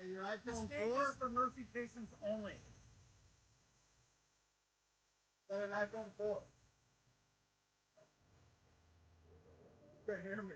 Your iPhone 4 for notifications only. Got an iPhone 4. You can hear me.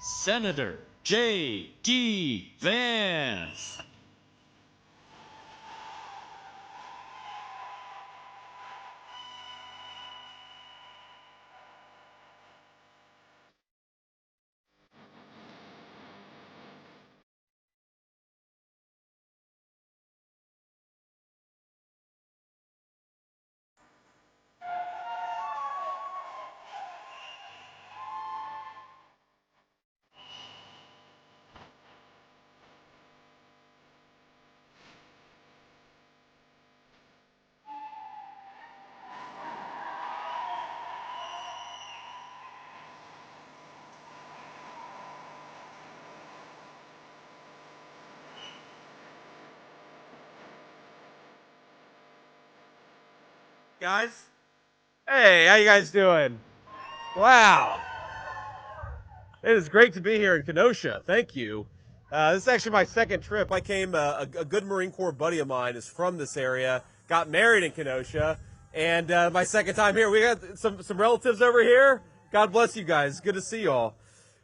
Senator JD Vance. Guys, hey, how you guys doing? Wow, it is great to be here in Kenosha. Thank you. This is actually my second trip. I came. A good Marine Corps buddy of mine is from this area. Got married in Kenosha, and my second time here. We got some relatives over here. God bless you guys. Good to see you all.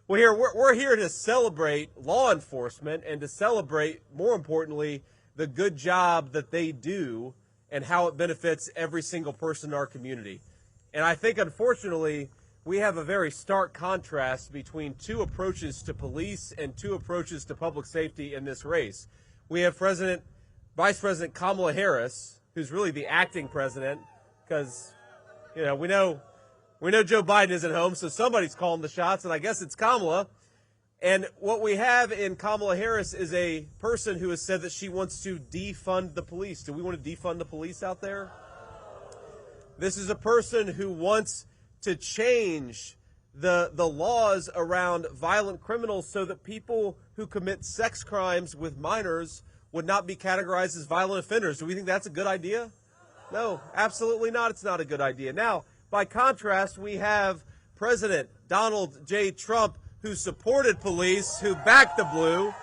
Well, we're here to celebrate law enforcement and to celebrate, more importantly, the good job that they do and how it benefits every single person in our community. And I think, unfortunately, we have a very stark contrast between two approaches to police and two approaches to public safety in this race. We have Vice President Kamala Harris, who's really the acting president, because, we know Joe Biden isn't home, so somebody's calling the shots, and I guess it's Kamala. And what we have in Kamala Harris is a person who has said that she wants to defund the police. Do we want to defund the police out there? This is a person who wants to change the laws around violent criminals so that people who commit sex crimes with minors would not be categorized as violent offenders. Do we think that's a good idea? No, absolutely not. It's not a good idea. Now, by contrast, we have President Donald J. Trump, who supported police, who backed the blue,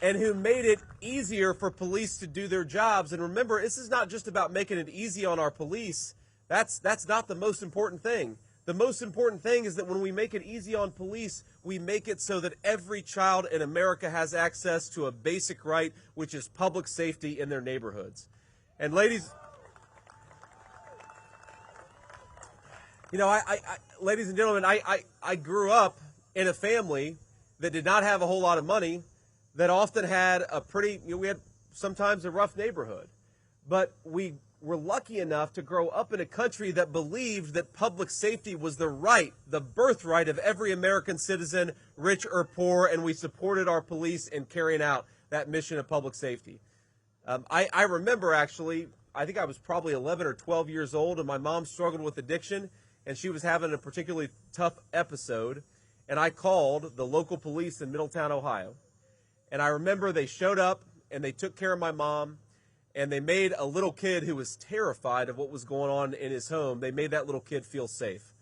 and who made it easier for police to do their jobs. And remember, this is not just about making it easy on our police. That's not the most important thing. The most important thing is that when we make it easy on police, we make it so that every child in America has access to a basic right, which is public safety in their neighborhoods. And ladies and gentlemen, I grew up in a family that did not have a whole lot of money, that often had we had sometimes a rough neighborhood. But we were lucky enough to grow up in a country that believed that public safety was the birthright of every American citizen, rich or poor, and we supported our police in carrying out that mission of public safety. I remember, actually, I think I was probably 11 or 12 years old, and my mom struggled with addiction, and she was having a particularly tough episode, and I called the local police in Middletown, Ohio. And I remember they showed up, and they took care of my mom, and they made a little kid who was terrified of what was going on in his home, they made that little kid feel safe.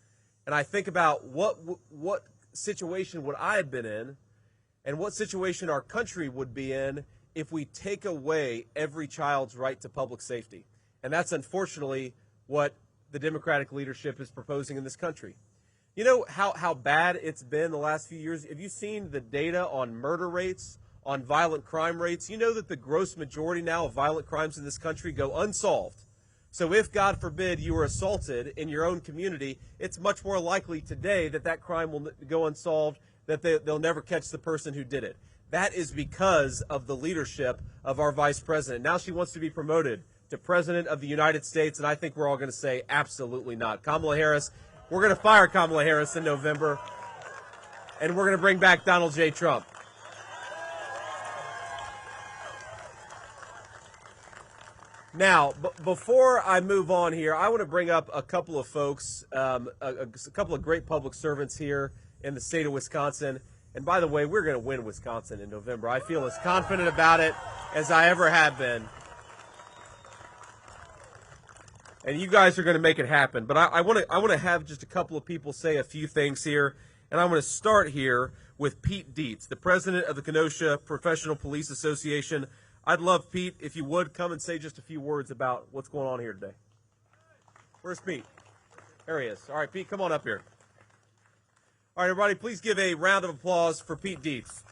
And I think about what situation would I have been in, and what situation our country would be in if we take away every child's right to public safety. And that's unfortunately what the Democratic leadership is proposing in this country. You know how bad it's been the last few years? Have you seen the data on murder rates, on violent crime rates? You know that the gross majority now of violent crimes in this country go unsolved. So if, God forbid, you were assaulted in your own community, it's much more likely today that crime will go unsolved, that they'll never catch the person who did it. That is because of the leadership of our vice president. Now she wants to be promoted to President of the United States, and I think we're all going to say absolutely not. Kamala Harris, we're going to fire Kamala Harris in November, and we're going to bring back Donald J. Trump. Now, before I move on here, I want to bring up a couple of folks, a couple of great public servants here in the state of Wisconsin. And by the way, we're going to win Wisconsin in November. I feel as confident about it as I ever have been. And you guys are going to make it happen. But I want to have just a couple of people say a few things here. And I'm going to start here with Pete Dietz, the president of the Kenosha Professional Police Association. I'd love, Pete, if you would, come and say just a few words about what's going on here today. Where's Pete? There he is. All right, Pete, come on up here. All right, everybody, please give a round of applause for Pete Dietz.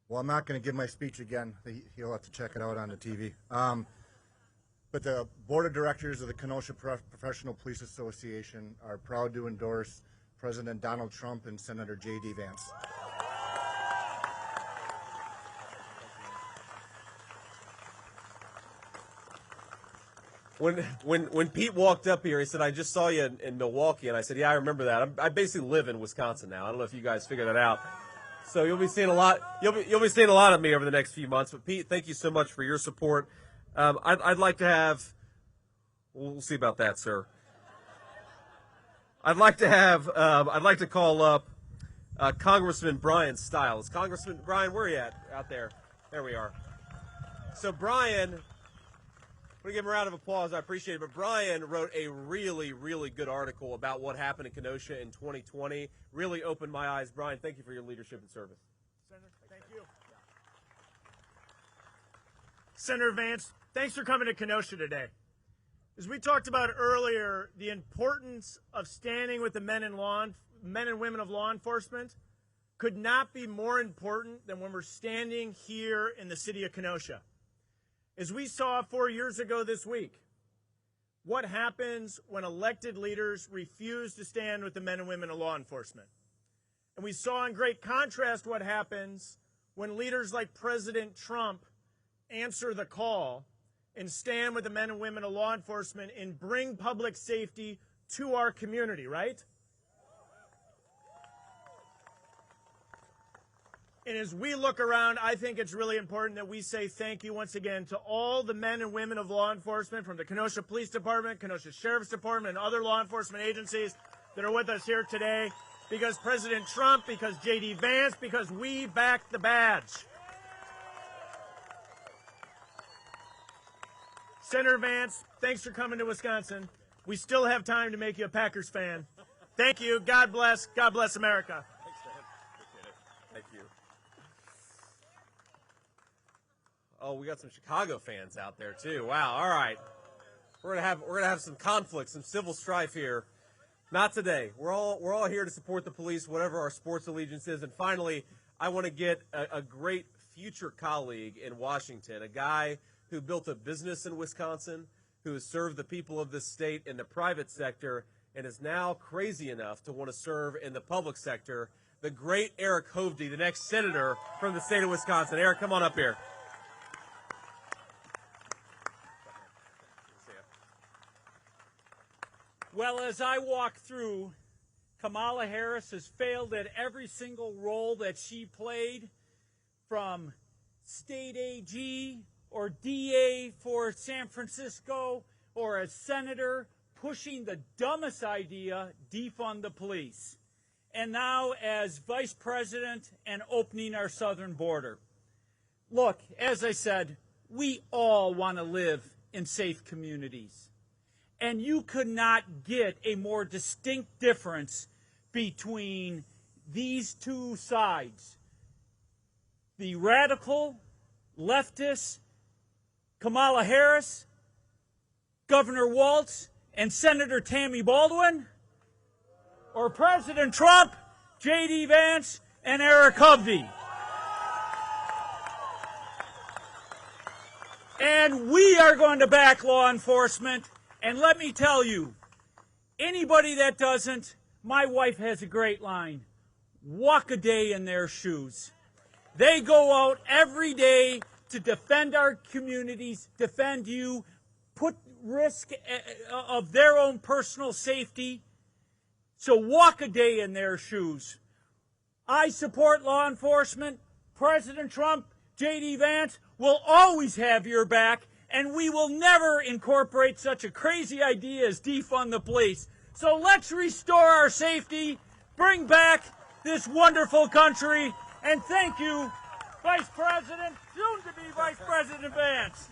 Well, I'm not going to give my speech again. He'll have to check it out on the TV. But the Board of Directors of the Kenosha Professional Police Association are proud to endorse President Donald Trump and Senator JD Vance. When Pete walked up here, he said, "I just saw you in Milwaukee," and I said, "Yeah, I remember that. I basically live in Wisconsin now. I don't know if you guys figured that out. So you'll be seeing a lot. You'll be seeing a lot of me over the next few months. But Pete, thank you so much for your support. I'd like to have. We'll see about that, sir. I'd like to call up Congressman Brian Stiles. Congressman Brian, where are you at out there? There we are. So Brian, I'm going to give him a round of applause. I appreciate it. But Brian wrote a really, really good article about what happened in Kenosha in 2020. Really opened my eyes. Brian, thank you for your leadership and service. Senator, thank you. Senator Vance, thanks for coming to Kenosha today. As we talked about earlier, the importance of standing with the men and women of law enforcement could not be more important than when we're standing here in the city of Kenosha. As we saw 4 years ago this week, what happens when elected leaders refuse to stand with the men and women of law enforcement? And we saw in great contrast what happens when leaders like President Trump answer the call and stand with the men and women of law enforcement and bring public safety to our community, right? And as we look around, I think it's really important that we say thank you once again to all the men and women of law enforcement from the Kenosha Police Department, Kenosha Sheriff's Department, and other law enforcement agencies that are with us here today, because President Trump, because JD Vance, because we back the badge. Senator Vance, thanks for coming to Wisconsin. We still have time to make you a Packers fan. Thank you. God bless. God bless America. Thanks, man. Appreciate it. Thank you. Oh, we got some Chicago fans out there too. Wow. All right. We're gonna have some conflict, some civil strife here. Not today. We're all here to support the police, whatever our sports allegiance is. And finally, I want to get a great future colleague in Washington, a guy who built a business in Wisconsin, who has served the people of this state in the private sector, and is now crazy enough to want to serve in the public sector, the great Eric Hovde, the next senator from the state of Wisconsin. Eric, come on up here. Well, as I walk through, Kamala Harris has failed at every single role that she played, from state AG or DA for San Francisco, or as senator, pushing the dumbest idea, defund the police. And now as vice president and opening our southern border. Look, as I said, we all want to live in safe communities. And you could not get a more distinct difference between these two sides. The radical, leftist, Kamala Harris, Governor Waltz, and Senator Tammy Baldwin, or President Trump, JD Vance, and Eric Hovde. And we are going to back law enforcement. And let me tell you, anybody that doesn't, my wife has a great line: walk a day in their shoes. They go out every day to defend our communities, defend you, put risk of their own personal safety. So walk a day in their shoes. I support law enforcement. President Trump, JD Vance will always have your back, and we will never incorporate such a crazy idea as defund the police. So let's restore our safety, bring back this wonderful country, and thank you, Vice President, soon to be Vice President Vance.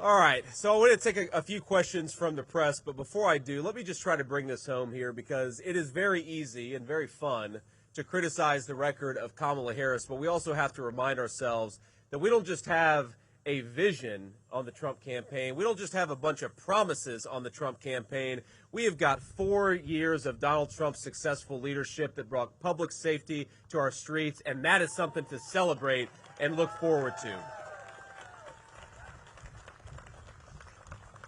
All right, so I want to take a few questions from the press, but before I do, let me just try to bring this home here, because it is very easy and very fun to criticize the record of Kamala Harris, but we also have to remind ourselves that we don't just have a vision on the Trump campaign. We don't just have a bunch of promises on the Trump campaign. We have got 4 years of Donald Trump's successful leadership that brought public safety to our streets, and that is something to celebrate and look forward to.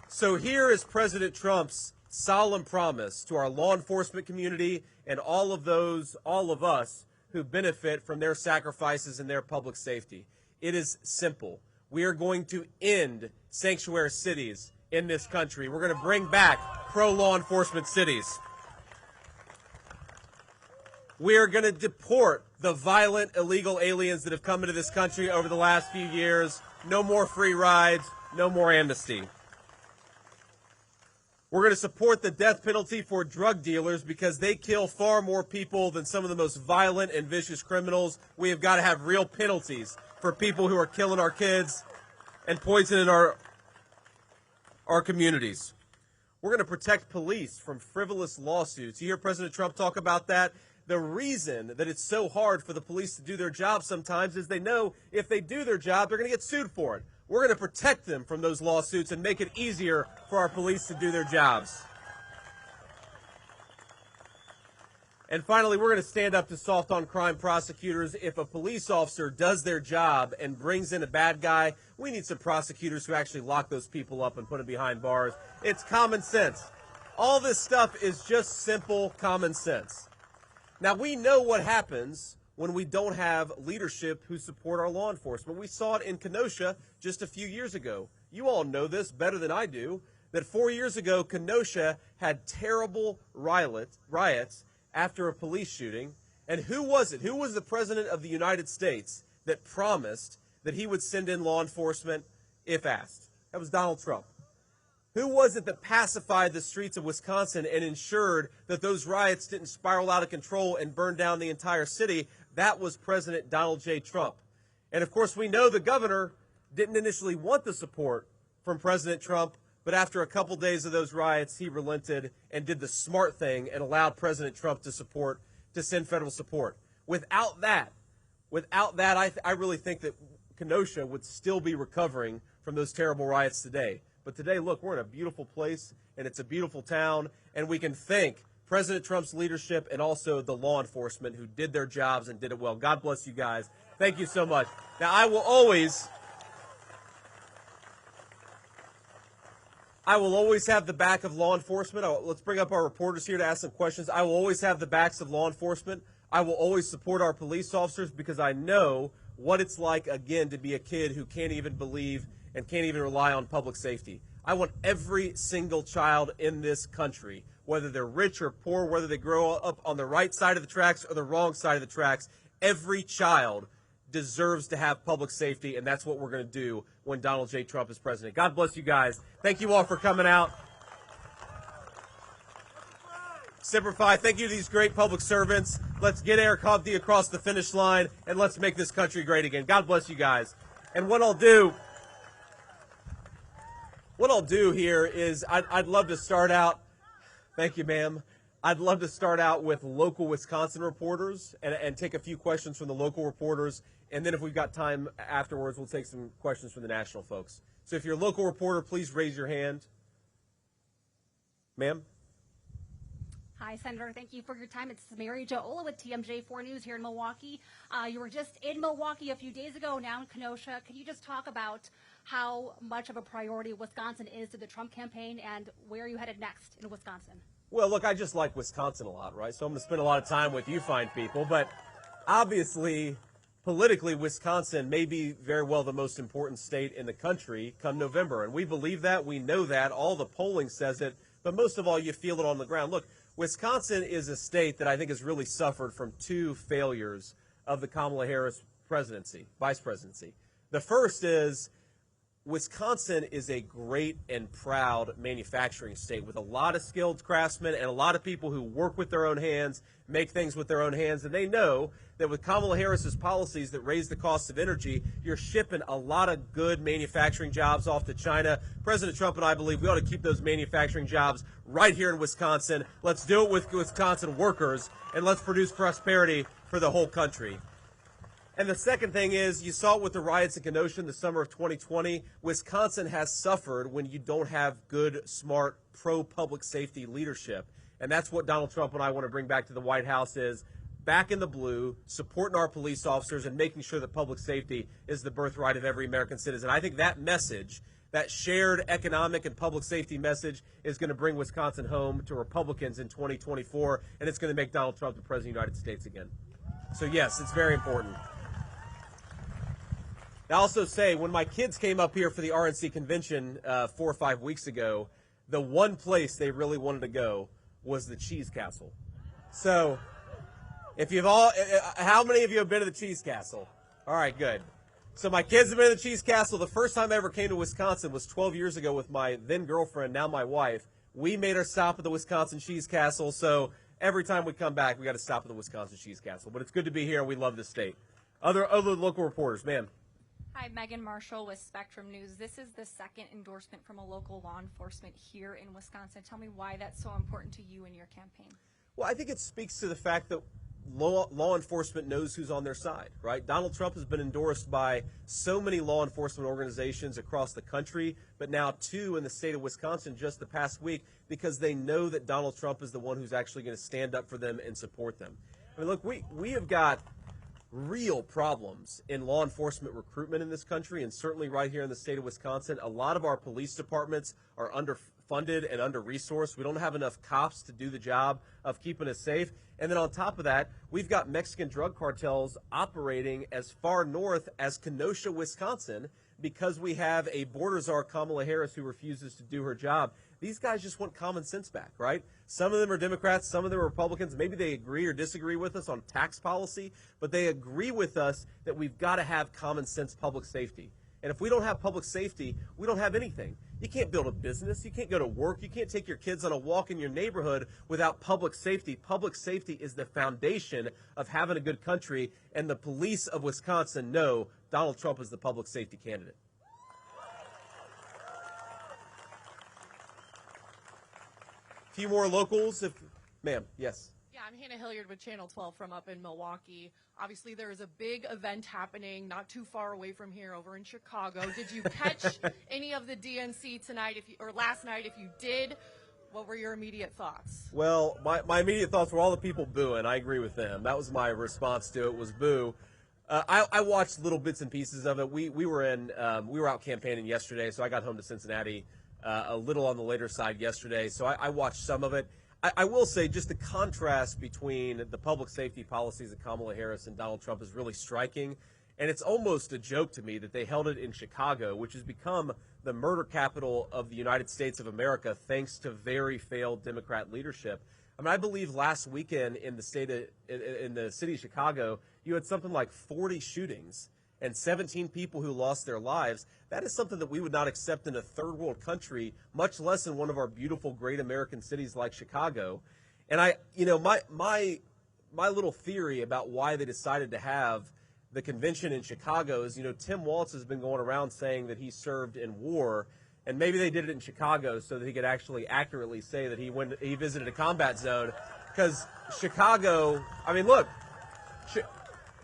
So here is President Trump's solemn promise to our law enforcement community and all of us who benefit from their sacrifices and their public safety. It is simple. We are going to end sanctuary cities in this country. We're going to bring back pro-law enforcement cities. We are going to deport the violent, illegal aliens that have come into this country over the last few years. No more free rides. no more amnesty. We're going to support the death penalty for drug dealers because they kill far more people than some of the most violent and vicious criminals. We have got to have real penalties for people who are killing our kids and poisoning our communities. We're going to protect police from frivolous lawsuits. You hear President Trump talk about that. The reason that it's so hard for the police to do their job sometimes is they know if they do their job, they're going to get sued for it. We're going to protect them from those lawsuits and make it easier for our police to do their jobs. And finally, we're going to stand up to soft on crime prosecutors. If a police officer does their job and brings in a bad guy, we need some prosecutors who actually lock those people up and put them behind bars. It's common sense. All this stuff is just simple common sense. Now, we know what happens when we don't have leadership who support our law enforcement. We saw it in Kenosha just a few years ago. You all know this better than I do, that 4 years ago, Kenosha had terrible riots after a police shooting. And who was it? Who was the president of the United States that promised that he would send in law enforcement if asked? That was Donald Trump. Who was it that pacified the streets of Wisconsin and ensured that those riots didn't spiral out of control and burn down the entire city? That was President Donald J. Trump. And of course, we know the governor didn't initially want the support from President Trump, but after a couple days of those riots, he relented and did the smart thing and allowed President Trump to send federal support. Without that, I really think that Kenosha would still be recovering from those terrible riots today. But today, look, we're in a beautiful place, and it's a beautiful town, and we can thank President Trump's leadership and also the law enforcement who did their jobs and did it well. God bless you guys. Thank you so much. Now, I will always have the back of law enforcement. Let's bring up our reporters here to ask some questions. I will always have the backs of law enforcement. I will always support our police officers because I know what it's like, again, to be a kid who can't even believe and can't even rely on public safety. I want every single child in this country, whether they're rich or poor, whether they grow up on the right side of the tracks or the wrong side of the tracks, every child deserves to have public safety, and that's what we're going to do when Donald J. Trump is president. God bless you guys. Thank you all for coming out. Semper Fi, thank you to these great public servants. Let's get Eric Hovde across the finish line, and let's make this country great again. God bless you guys. And what I'll do here is I'd love to start out, thank you, ma'am. I'd love to start out with local Wisconsin reporters and take a few questions from the local reporters. And then if we've got time afterwards, we'll take some questions from the national folks. So if you're a local reporter, please raise your hand. Ma'am? Hi, Senator. Thank you for your time. It's Mary Jo Ola with TMJ4 News here in Milwaukee. You were just in Milwaukee a few days ago, now in Kenosha. Can you just talk about how much of a priority Wisconsin is to the Trump campaign and where are you headed next in Wisconsin? Well, look, I just like Wisconsin a lot, right? So I'm going to spend a lot of time with you fine people. But obviously, politically, Wisconsin may be very well the most important state in the country come November. And we believe that. We know that. All the polling says it. But most of all, you feel it on the ground. Look, Wisconsin is a state that I think has really suffered from two failures of the Kamala Harris presidency, vice presidency. The first is Wisconsin is a great and proud manufacturing state with a lot of skilled craftsmen and a lot of people who work with their own hands, make things with their own hands, and they know that with Kamala Harris's policies that raise the cost of energy, you're shipping a lot of good manufacturing jobs off to China. President Trump and I believe we ought to keep those manufacturing jobs right here in Wisconsin. Let's do it with Wisconsin workers, and let's produce prosperity for the whole country. And the second thing is, you saw it with the riots in Kenosha in the summer of 2020. Wisconsin has suffered when you don't have good, smart, pro-public safety leadership. And that's what Donald Trump and I want to bring back to the White House is back in the blue, supporting our police officers and making sure that public safety is the birthright of every American citizen. I think that message, that shared economic and public safety message, is going to bring Wisconsin home to Republicans in 2024, and it's going to make Donald Trump the President of the United States again. So, yes, it's very important. I also say, when my kids came up here for the RNC convention 4 or 5 weeks ago, the one place they really wanted to go was the Cheese Castle. So, if you've all, how many of you have been to the Cheese Castle? All right, good. So my kids have been in the Cheese Castle. The first time I ever came to Wisconsin was 12 years ago with my then girlfriend, now my wife. We made our stop at the Wisconsin Cheese Castle, so every time we come back, we got to stop at the Wisconsin Cheese Castle. But it's good to be here, and we love the state. Other local reporters, ma'am. Hi, Megan Marshall with Spectrum News. This is the second endorsement from a local law enforcement here in Wisconsin. Tell me why that's so important to you and your campaign. Well, I think it speaks to the fact that law enforcement knows who's on their side, right? Donald Trump has been endorsed by so many law enforcement organizations across the country, but now 2 in the state of Wisconsin just the past week, because they know that Donald Trump is the one who's actually going to stand up for them and support them. I mean, look, we have got real problems in law enforcement recruitment in this country, and certainly right here in the state of Wisconsin. A lot of our police departments are underfunded and under-resourced. We don't have enough cops to do the job of keeping us safe. And then on top of that, we've got Mexican drug cartels operating as far north as Kenosha, Wisconsin, because we have a border czar, Kamala Harris, who refuses to do her job. These guys just want common sense back, right? Some of them are Democrats, some of them are Republicans. Maybe they agree or disagree with us on tax policy, but they agree with us that we've got to have common sense public safety. And if we don't have public safety, we don't have anything. You can't build a business. You can't go to work. You can't take your kids on a walk in your neighborhood without public safety. Public safety is the foundation of having a good country, and the police of Wisconsin know Donald Trump is the public safety candidate. A few more locals, ma'am, yes. Yeah, I'm Hannah Hilliard with Channel 12 from up in Milwaukee. Obviously, there is a big event happening not too far away from here over in Chicago. Did you catch any of the DNC tonight, or last night? If you did, what were your immediate thoughts? Well, my immediate thoughts were all the people booing. I agree with them. That was my response to it, was boo. I watched little bits and pieces of it. We were out campaigning yesterday, so I got home to Cincinnati a little on the later side yesterday, so I watched some of it. I will say just the contrast between the public safety policies of Kamala Harris and Donald Trump is really striking, and it's almost a joke to me that they held it in Chicago, which has become the murder capital of the United States of America thanks to very failed Democrat leadership. I mean, I believe last weekend in the city of Chicago, you had something like 40 shootings and 17 people who lost their lives. That is something that we would not accept in a third world country, much less in one of our beautiful, great American cities like Chicago. And my little theory about why they decided to have the convention in Chicago is, Tim Waltz has been going around saying that he served in war, and maybe they did it in Chicago so that he could actually accurately say that he visited a combat zone. Because Chicago, I mean, look,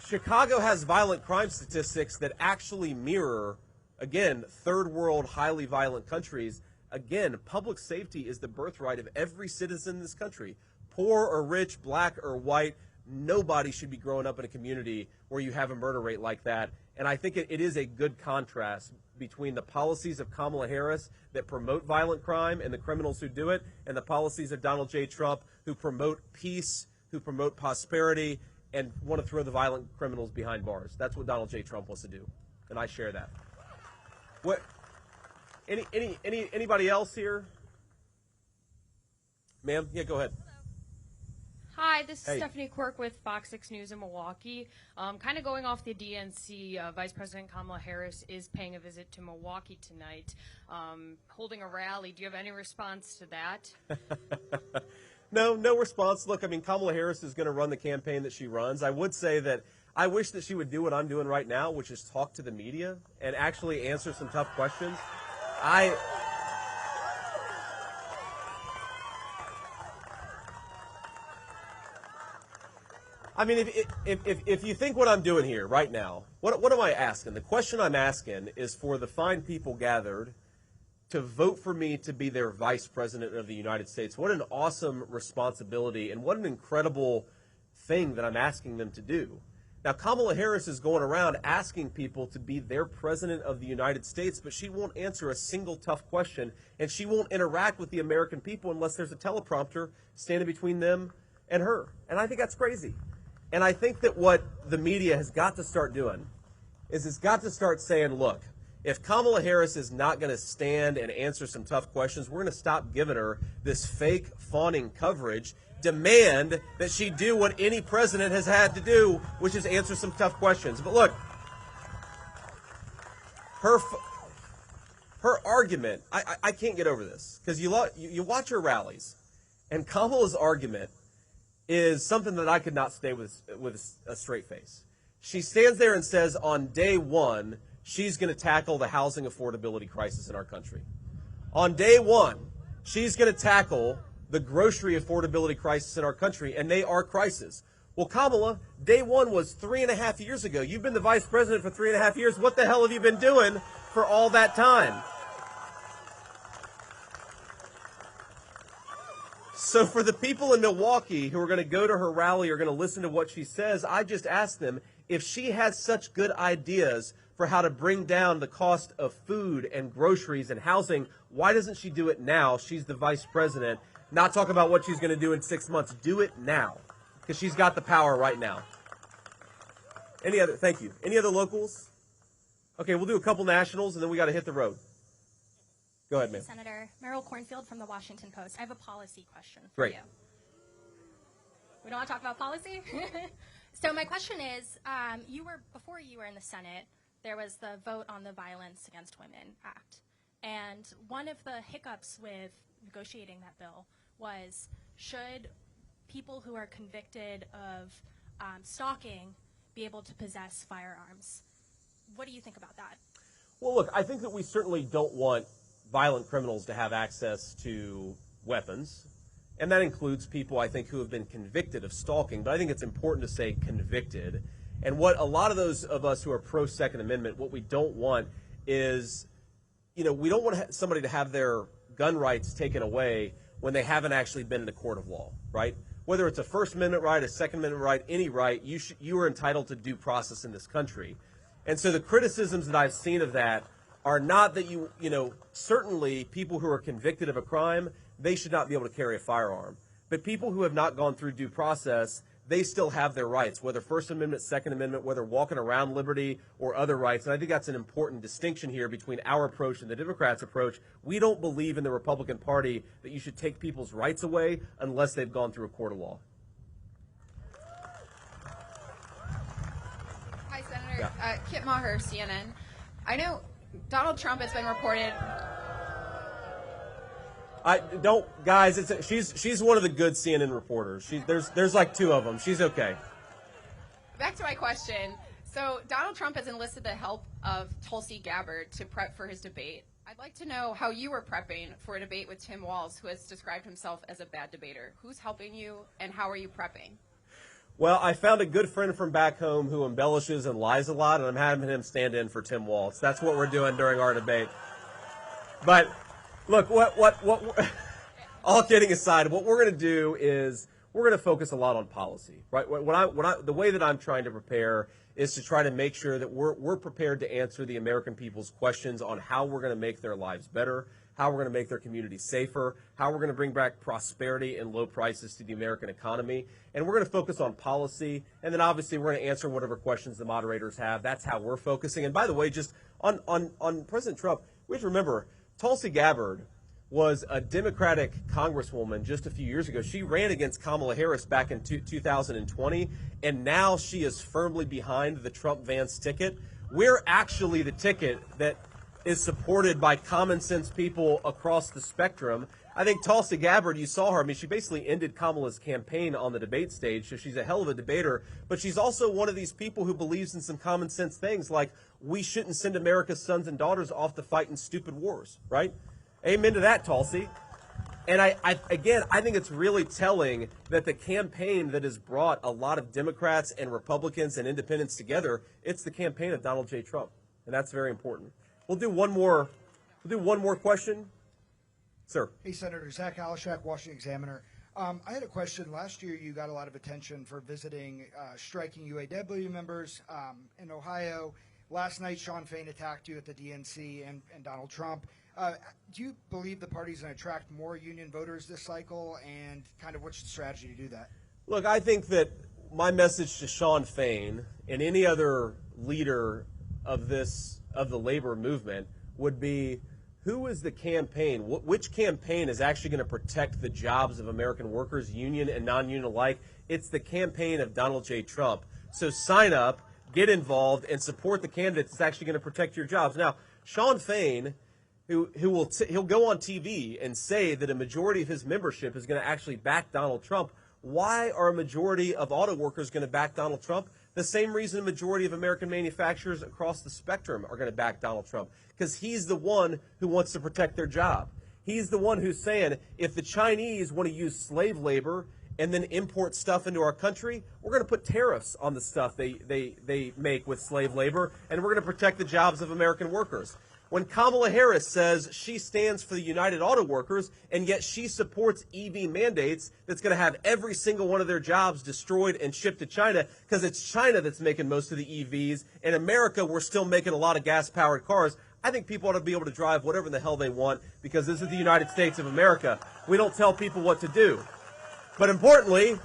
Chicago has violent crime statistics that actually mirror, again, third world, highly violent countries. Again, public safety is the birthright of every citizen in this country. Poor or rich, black or white, nobody should be growing up in a community where you have a murder rate like that. And I think it is a good contrast between the policies of Kamala Harris that promote violent crime and the criminals who do it, and the policies of Donald J. Trump who promote peace, who promote prosperity, and want to throw the violent criminals behind bars. That's what Donald J. Trump wants to do, and I share that. What? Anybody else here? Ma'am? Yeah, go ahead. Hi, this is Stephanie Quirk with Fox 6 News in Milwaukee. Kind of going off the DNC, Vice President Kamala Harris is paying a visit to Milwaukee tonight, holding a rally. Do you have any response to that? No response. Look, I mean, Kamala Harris is going to run the campaign that she runs. I would say that I wish that she would do what I'm doing right now, which is talk to the media and actually answer some tough questions. I mean, if you think what I'm doing here right now, what am I asking? The question I'm asking is for the fine people gathered to vote for me to be their vice president of the United States. What an awesome responsibility, and what an incredible thing that I'm asking them to do. Now, Kamala Harris is going around asking people to be their president of the United States, but she won't answer a single tough question, and she won't interact with the American people unless there's a teleprompter standing between them and her. And I think that's crazy. And I think that what the media has got to start doing is it's got to start saying, look, if Kamala Harris is not going to stand and answer some tough questions, we're going to stop giving her this fake fawning coverage. Demand that she do what any president has had to do, which is answer some tough questions. But look, her argument, I can't get over this, because you watch her rallies, and Kamala's argument is something that I could not stay with a straight face. She stands there and says on day one, she's going to tackle the housing affordability crisis in our country. On day one, she's going to tackle the grocery affordability crisis in our country, and they are crises. Well, Kamala, day one was 3.5 years ago. You've been the vice president for 3.5 years. What the hell have you been doing for all that time? So for the people in Milwaukee who are going to go to her rally or going to listen to what she says, I just ask them, if she has such good ideas for how to bring down the cost of food and groceries and housing, why doesn't she do it now? She's the vice president. Not talk about what she's going to do in 6 months. Do it now, because she's got the power right now. Thank you. Any other locals? Okay, we'll do a couple nationals, and then we got to hit the road. Go ahead, ma'am. Senator Merrill Cornfield from the Washington Post. I have a policy question for Great. you. We don't want to talk about policy? So my question is, before you were in the Senate, there was the vote on the Violence Against Women Act. And one of the hiccups with negotiating that bill was, should people who are convicted of stalking be able to possess firearms? What do you think about that? Well, look, I think that we certainly don't want violent criminals to have access to weapons. And that includes people, I think, who have been convicted of stalking. But I think it's important to say convicted. And what a lot of those of us who are pro-Second Amendment, what we don't want is, we don't want somebody to have their gun rights taken away when they haven't actually been in a court of law, right? Whether it's a First Amendment right, a Second Amendment right, any right, you are entitled to due process in this country. And so the criticisms that I've seen of that are not that certainly people who are convicted of a crime, they should not be able to carry a firearm. But people who have not gone through due process, they still have their rights, whether First Amendment, Second Amendment, whether walking around liberty or other rights. And I think that's an important distinction here between our approach and the Democrats' approach. We don't believe in the Republican Party that you should take people's rights away unless they've gone through a court of law. Hi, Senator. Kit Maher, CNN. I know Donald Trump has been reported. She's one of the good CNN reporters. There's like two of them. She's okay. Back to my question. So Donald Trump has enlisted the help of Tulsi Gabbard to prep for his debate. I'd like to know how you were prepping for a debate with Tim Walz, who has described himself as a bad debater. Who's helping you, and how are you prepping? Well, I found a good friend from back home who embellishes and lies a lot, and I'm having him stand in for Tim Walz. That's what we're doing during our debate. But look, all kidding aside, what we're going to do is we're going to focus a lot on policy, right? The way that I'm trying to prepare is to try to make sure that we're prepared to answer the American people's questions on how we're going to make their lives better, how we're going to make their communities safer, how we're going to bring back prosperity and low prices to the American economy. And we're going to focus on policy, and then obviously we're going to answer whatever questions the moderators have. That's how we're focusing. And by the way, just on President Trump, we have to remember, Tulsi Gabbard was a Democratic congresswoman just a few years ago. She ran against Kamala Harris back in 2020, and now she is firmly behind the Trump-Vance ticket. We're actually the ticket that is supported by common sense people across the spectrum. I think Tulsi Gabbard, you saw her, she basically ended Kamala's campaign on the debate stage, so she's a hell of a debater, but she's also one of these people who believes in some common sense things, like we shouldn't send America's sons and daughters off to fight in stupid wars, right? Amen to that, Tulsi. And I think it's really telling that the campaign that has brought a lot of Democrats and Republicans and independents together, it's the campaign of Donald J. Trump, and that's very important. We'll do one more question. Sir. Hey, Senator. Zach Alishak, Washington Examiner. I had a question. Last year, you got a lot of attention for visiting striking UAW members in Ohio. Last night, Sean Fain attacked you at the DNC and Donald Trump. Do you believe the party's going to attract more union voters this cycle, and kind of what's the strategy to do that? Look, I think that my message to Sean Fain and any other leader of the labor movement would be, who is the campaign? Which campaign is actually going to protect the jobs of American workers, union and non-union alike? It's the campaign of Donald J. Trump. So sign up, get involved, and support the candidate that's actually going to protect your jobs. Now, Sean Fain, he'll go on TV and say that a majority of his membership is going to actually back Donald Trump. Why are a majority of auto workers going to back Donald Trump? The same reason a majority of American manufacturers across the spectrum are going to back Donald Trump, because he's the one who wants to protect their job. He's the one who's saying, if the Chinese want to use slave labor and then import stuff into our country, we're going to put tariffs on the stuff they make with slave labor, and we're going to protect the jobs of American workers. When Kamala Harris says she stands for the United Auto Workers, and yet she supports EV mandates that's going to have every single one of their jobs destroyed and shipped to China, because it's China that's making most of the EVs. In America, we're still making a lot of gas-powered cars. I think people ought to be able to drive whatever the hell they want, because this is the United States of America. We don't tell people what to do. But importantly,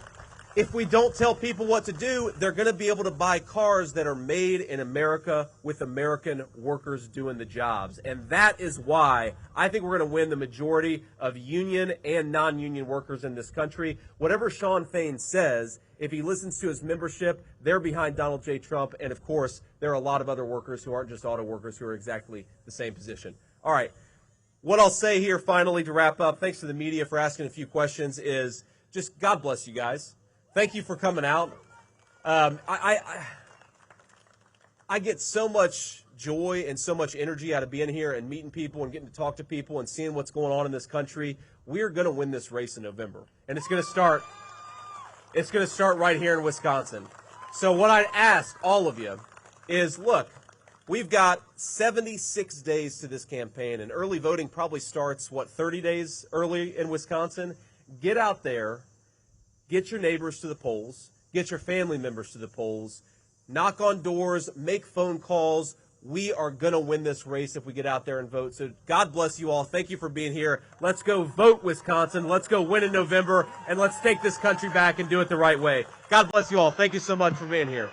if we don't tell people what to do, they're going to be able to buy cars that are made in America with American workers doing the jobs. And that is why I think we're going to win the majority of union and non-union workers in this country. Whatever Sean Fain says, if he listens to his membership, they're behind Donald J. Trump. And, of course, there are a lot of other workers who aren't just auto workers who are exactly the same position. All right. What I'll say here finally to wrap up, thanks to the media for asking a few questions, is just God bless you guys. Thank you for coming out. I get so much joy and so much energy out of being here and meeting people and getting to talk to people and seeing what's going on in this country. We're going to win this race in November, and it's going to start right here in Wisconsin. So what I'd ask all of you is, look, we've got 76 days to this campaign, and early voting probably starts, 30 days early in Wisconsin? Get out there. Get your neighbors to the polls. Get your family members to the polls. Knock on doors. Make phone calls. We are going to win this race if we get out there and vote. So God bless you all. Thank you for being here. Let's go vote, Wisconsin. Let's go win in November, and let's take this country back and do it the right way. God bless you all. Thank you so much for being here.